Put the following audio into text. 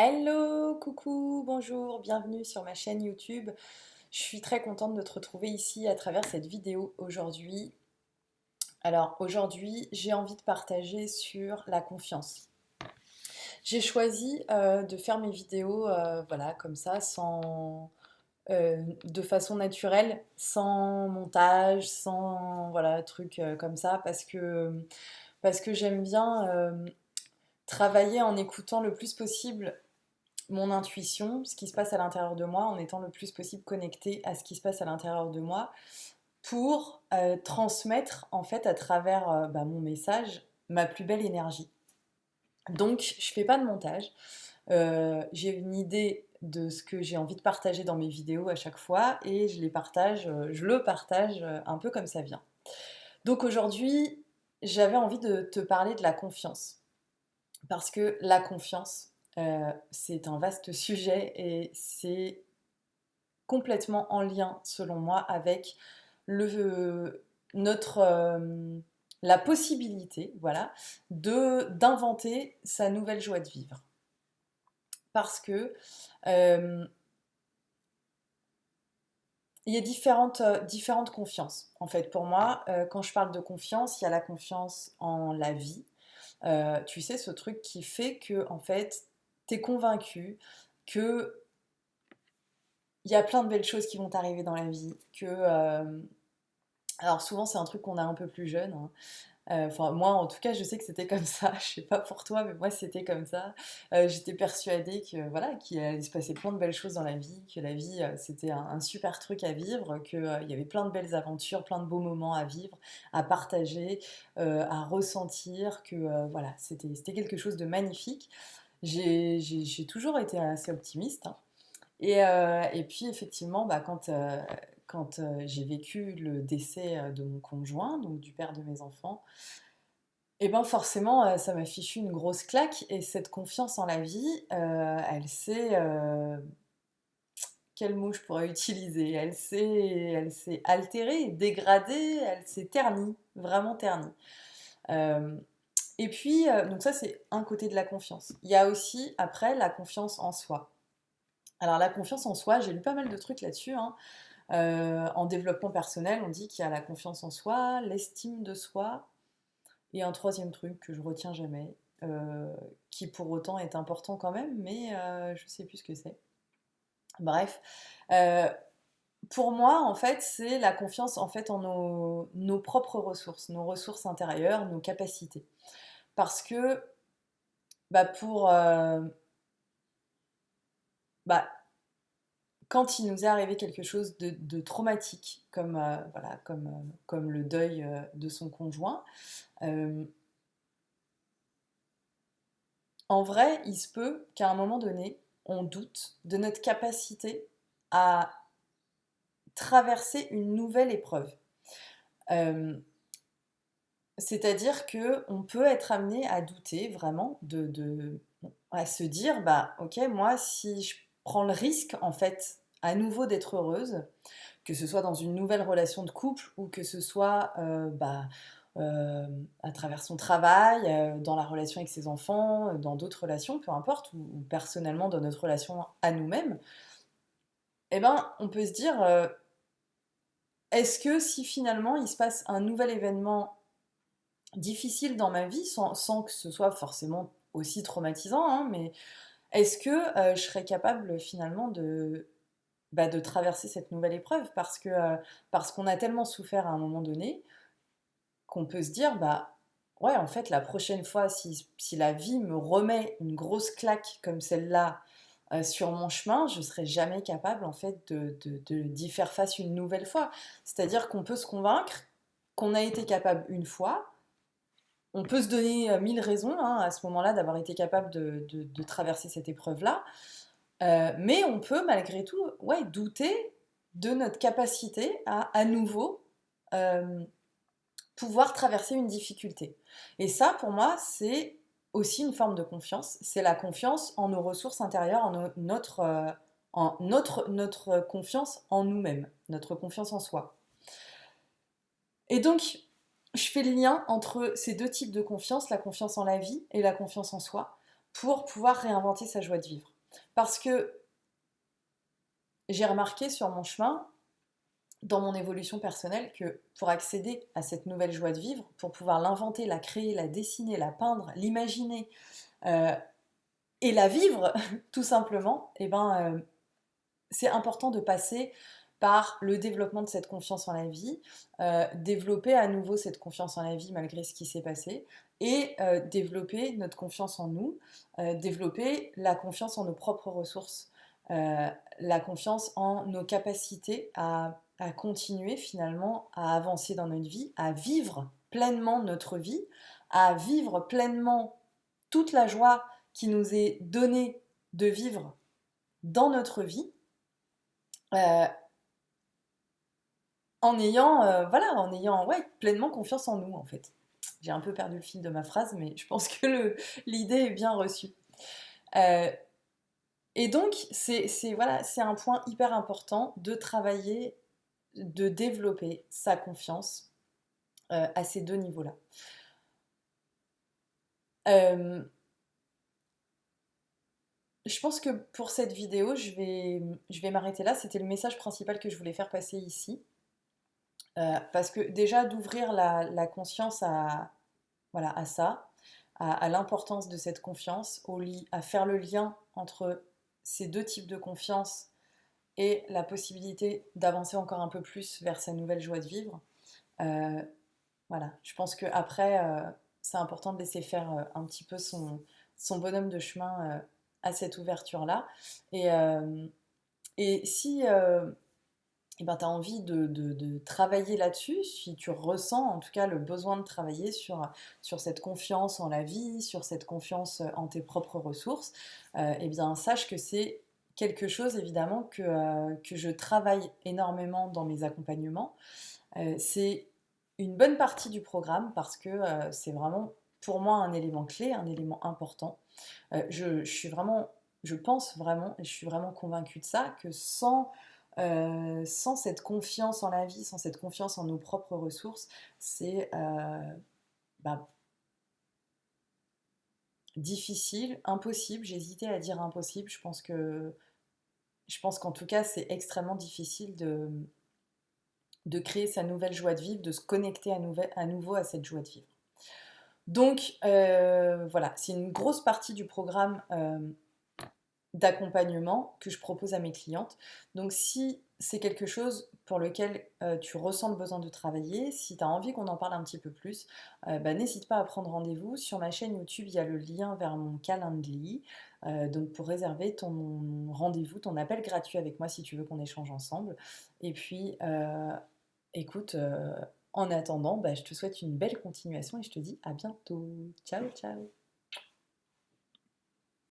Hello, coucou, bonjour, bienvenue sur ma chaîne YouTube. Je suis très contente de te retrouver ici à travers cette vidéo aujourd'hui. Alors aujourd'hui, j'ai envie de partager sur la confiance. J'ai choisi de faire mes vidéos voilà, comme ça, de façon naturelle, sans montage, sans voilà, truc comme ça, parce que j'aime bien travailler en écoutant le plus possible mon intuition, ce qui se passe à l'intérieur de moi, en étant le plus possible connecté à ce qui se passe à l'intérieur de moi, pour transmettre en fait à travers mon message ma plus belle énergie. Donc je fais pas de montage. J'ai une idée de ce que j'ai envie de partager dans mes vidéos à chaque fois et je le partage un peu comme ça vient. Donc aujourd'hui, j'avais envie de te parler de la confiance. Parce que la confiance, c'est un vaste sujet et c'est complètement en lien, selon moi, avec notre, la possibilité, voilà, d'inventer sa nouvelle joie de vivre. Parce que euh, il y a différentes confiances. En fait, pour moi, quand je parle de confiance, il y a la confiance en la vie. Tu sais, ce truc qui fait que, en fait, t'es convaincu que il y a plein de belles choses qui vont t'arriver dans la vie. Alors souvent, c'est un truc qu'on a un peu plus jeune, hein. Enfin, moi, en tout cas, je sais que c'était comme ça. Je sais pas pour toi, mais moi, c'était comme ça. J'étais persuadée que voilà, qu'il allait se passer plein de belles choses dans la vie, que la vie, c'était un super truc à vivre, qu'il y avait plein de belles aventures, plein de beaux moments à vivre, à partager, à ressentir, que voilà, c'était quelque chose de magnifique. J'ai toujours été assez optimiste, hein. Et puis effectivement, quand j'ai vécu le décès de mon conjoint, donc du père de mes enfants, et ben forcément, ça m'a fichu une grosse claque. Et cette confiance en la vie, quel mot je pourrais utiliser? Elle s'est altérée, dégradée, elle s'est ternie, vraiment ternie. Euh, et puis, donc ça c'est un côté de la confiance. Il y a aussi après la confiance en soi. Alors la confiance en soi, j'ai lu pas mal de trucs là-dessus, hein. En développement personnel, on dit qu'il y a la confiance en soi, l'estime de soi, et un troisième truc que je retiens jamais, qui pour autant est important quand même, mais je sais plus ce que c'est. Bref, euh, pour moi, en fait, c'est la confiance en fait en nos propres ressources, nos ressources intérieures, nos capacités. Parce que pour bah, quand il nous est arrivé quelque chose de traumatique, comme le deuil de son conjoint, euh, en vrai, il se peut qu'à un moment donné, on doute de notre capacité à traverser une nouvelle épreuve. Euh, C'est-à-dire que on peut être amené à douter vraiment à se dire, bah ok, moi si je prends le risque en fait à nouveau d'être heureuse, que ce soit dans une nouvelle relation de couple ou que ce soit à travers son travail, dans la relation avec ses enfants, dans d'autres relations, peu importe, ou personnellement dans notre relation à nous-mêmes, eh ben, on peut se dire, est-ce que si finalement il se passe un nouvel événement difficile dans ma vie, sans que ce soit forcément aussi traumatisant, hein, mais est-ce que je serais capable finalement de traverser cette nouvelle épreuve parce qu'on a tellement souffert à un moment donné qu'on peut se dire, bah ouais, en fait, la prochaine fois, si la vie me remet une grosse claque comme celle-là sur mon chemin, je serai jamais capable en fait d'y faire face une nouvelle fois. C'est-à-dire qu'on peut se convaincre qu'on a été capable une fois, on peut se donner mille raisons, hein, à ce moment-là d'avoir été capable de traverser cette épreuve-là, mais on peut malgré tout, ouais, douter de notre capacité à nouveau euh, pouvoir traverser une difficulté. Et ça, pour moi, c'est aussi une forme de confiance. C'est la confiance en nos ressources intérieures, notre confiance en nous-mêmes, notre confiance en soi. Et donc, je fais le lien entre ces deux types de confiance, la confiance en la vie et la confiance en soi, pour pouvoir réinventer sa joie de vivre. Parce que j'ai remarqué sur mon chemin, dans mon évolution personnelle, que pour accéder à cette nouvelle joie de vivre, pour pouvoir l'inventer, la créer, la dessiner, la peindre, l'imaginer euh, et la vivre, tout simplement, c'est important de passer par le développement de cette confiance en la vie, développer à nouveau cette confiance en la vie malgré ce qui s'est passé, et développer notre confiance en nous, développer la confiance en nos propres ressources, la confiance en nos capacités à continuer finalement à avancer dans notre vie, à vivre pleinement notre vie, à vivre pleinement toute la joie qui nous est donnée de vivre dans notre vie, euh, en ayant ouais, pleinement confiance en nous en fait. J'ai un peu perdu le fil de ma phrase, mais je pense que l'idée est bien reçue. Euh, et donc, voilà, c'est un point hyper important de travailler, de développer sa confiance à ces deux niveaux-là. Euh, je pense que pour cette vidéo, je vais m'arrêter là. C'était le message principal que je voulais faire passer ici. Parce que déjà, d'ouvrir la conscience voilà, à ça, à l'importance de cette confiance, à faire le lien entre ces deux types de confiance et la possibilité d'avancer encore un peu plus vers sa nouvelle joie de vivre. Euh, voilà, je pense qu'après, c'est important de laisser faire un petit peu son bonhomme de chemin à cette ouverture-là. Et, euh, et si tu as envie de travailler là-dessus, si tu ressens en tout cas le besoin de travailler sur cette confiance en la vie, sur cette confiance en tes propres ressources, eh bien sache que c'est quelque chose évidemment que je travaille énormément dans mes accompagnements. C'est une bonne partie du programme parce que c'est vraiment pour moi un élément clé, un élément important. Je pense vraiment, et je suis vraiment convaincue de ça, que sans cette confiance en la vie, sans cette confiance en nos propres ressources, c'est bah, difficile, impossible. J'hésitais à dire impossible. Je pense qu'en tout cas, c'est extrêmement difficile de créer sa nouvelle joie de vivre, de se connecter à nouveau à cette joie de vivre. Donc voilà, c'est une grosse partie du programme d'accompagnement que je propose à mes clientes. Donc si c'est quelque chose pour lequel tu ressens le besoin de travailler, si tu as envie qu'on en parle un petit peu plus, n'hésite pas à prendre rendez-vous. Sur ma chaîne YouTube, il y a le lien vers mon Calendly, donc pour réserver ton rendez-vous, ton appel gratuit avec moi si tu veux qu'on échange ensemble. Et puis, écoute, en attendant, je te souhaite une belle continuation et je te dis à bientôt. Ciao, ciao.